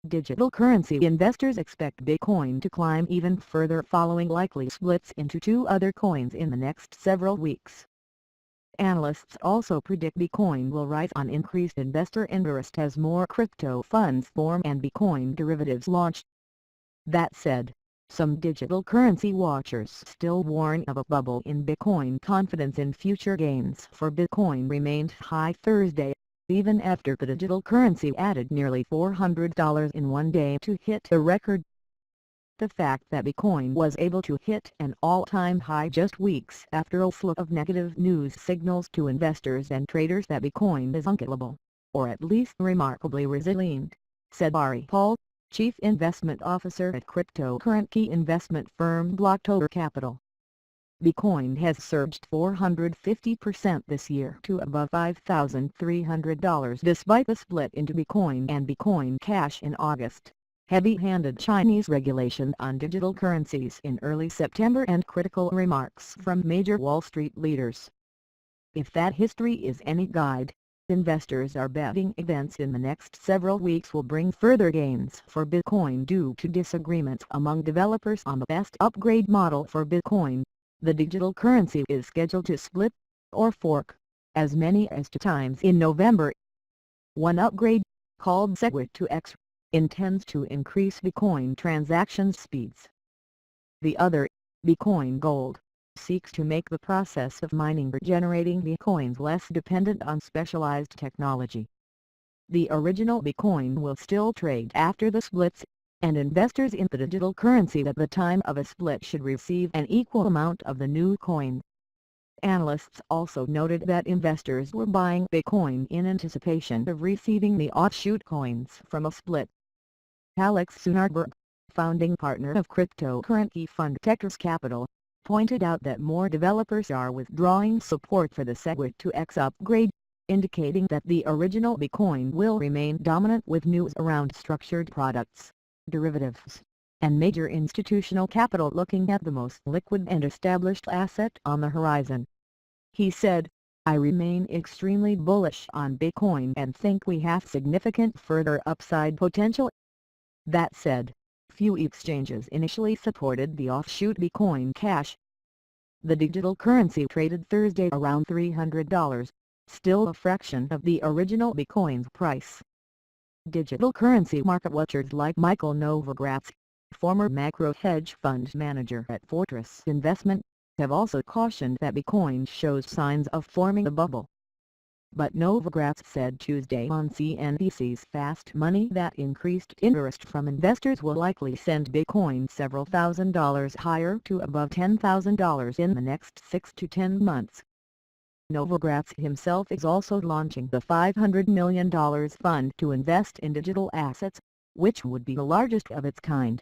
Digital currency investors expect Bitcoin to climb even further following likely splits into two other coins in the next several weeks. Analysts also predict Bitcoin will rise on increased investor interest as more crypto funds form and Bitcoin derivatives launch. That said, some digital currency watchers still warn of a bubble in Bitcoin. Confidence in future gains for Bitcoin remained high Thursday, even after the digital currency added nearly $400 in one day to hit a record. The fact that Bitcoin was able to hit an all-time high just weeks after a slew of negative news signals to investors and traders that Bitcoin is unkillable, or at least remarkably resilient, said Ari Paul, Chief Investment Officer at cryptocurrency investment firm BlockTower Capital. Bitcoin has surged 450% this year to above $5,300 despite the split into Bitcoin and Bitcoin Cash in August, heavy-handed Chinese regulation on digital currencies in early September and critical remarks from major Wall Street leaders. If that history is any guide, investors are betting events in the next several weeks will bring further gains for Bitcoin due to disagreements among developers on the best upgrade model for Bitcoin. The digital currency is scheduled to split, or fork, as many as 2 times in November. One upgrade, called SegWit2X, intends to increase Bitcoin transaction speeds. The other, Bitcoin Gold, seeks to make the process of mining or generating Bitcoins less dependent on specialized technology. The original Bitcoin will still trade after the splits, and investors in the digital currency at the time of a split should receive an equal amount of the new coin. Analysts also noted that investors were buying Bitcoin in anticipation of receiving the offshoot coins from a split. Alex Sunarberg, founding partner of cryptocurrency fund Topnews Capital, pointed out that more developers are withdrawing support for the SegWit2X upgrade, indicating that the original Bitcoin will remain dominant with news around structured products, derivatives, and major institutional capital looking at the most liquid and established asset on the horizon. He said, "I remain extremely bullish on Bitcoin and think we have significant further upside potential." That said, few exchanges initially supported the offshoot Bitcoin Cash. The digital currency traded Thursday around $300, still a fraction of the original Bitcoin's price. Digital currency market watchers like Michael Novogratz, former macro hedge fund manager at Fortress Investment, have also cautioned that Bitcoin shows signs of forming a bubble. But Novogratz said Tuesday on CNBC's Fast Money that increased interest from investors will likely send Bitcoin several $1,000s higher to above $10,000 in the next 6 to 10 months. Novogratz himself is also launching the $500 million fund to invest in digital assets, which would be the largest of its kind.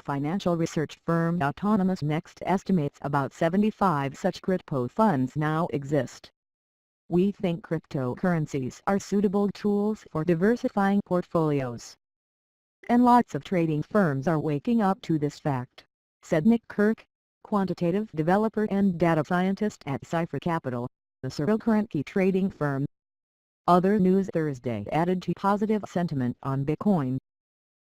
Financial research firm Autonomous Next estimates about 75 such crypto funds now exist. "We think cryptocurrencies are suitable tools for diversifying portfolios. And lots of trading firms are waking up to this fact," said Nick Kirk, quantitative developer and data scientist at Cipher Capital, the cryptocurrency trading firm. Other news Thursday added to positive sentiment on Bitcoin.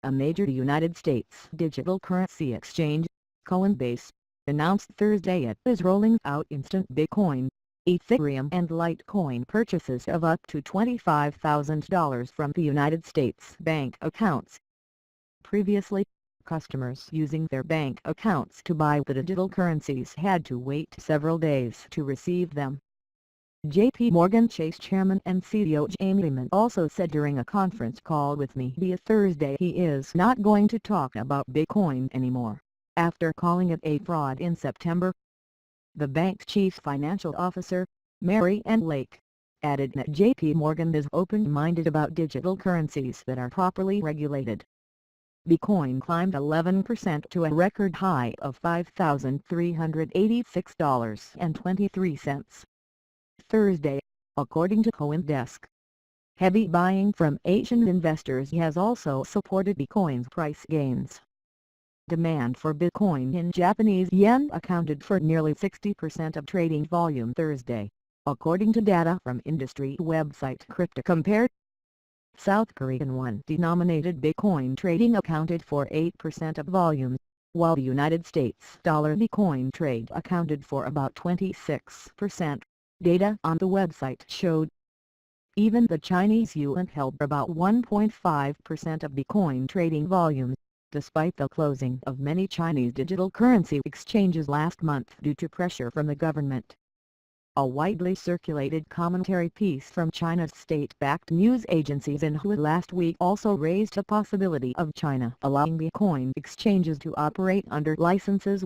A major United States digital currency exchange, Coinbase, announced Thursday it is rolling out instant Bitcoin, Ethereum and Litecoin purchases of up to $25,000 from the United States bank accounts. Previously, customers using their bank accounts to buy the digital currencies had to wait several days to receive them. J.P. Morgan Chase Chairman and CEO Jamie Dimon also said during a conference call with media Thursday he is not going to talk about Bitcoin anymore, after calling it a fraud in September. The bank's chief financial officer, Mary Ann Lake, added that J.P. Morgan is open-minded about digital currencies that are properly regulated. Bitcoin climbed 11% to a record high of $5,386.23 Thursday, according to CoinDesk. Heavy buying from Asian investors has also supported Bitcoin's price gains. Demand for Bitcoin in Japanese yen accounted for nearly 60% of trading volume Thursday, according to data from industry website CryptoCompare. South Korean won-denominated Bitcoin trading accounted for 8% of volume, while the United States dollar Bitcoin trade accounted for about 26%, data on the website showed. Even the Chinese yuan held about 1.5% of Bitcoin trading volume, despite the closing of many Chinese digital currency exchanges last month due to pressure from the government. A widely circulated commentary piece from China's state-backed news agency Xinhua last week also raised the possibility of China allowing Bitcoin exchanges to operate under licenses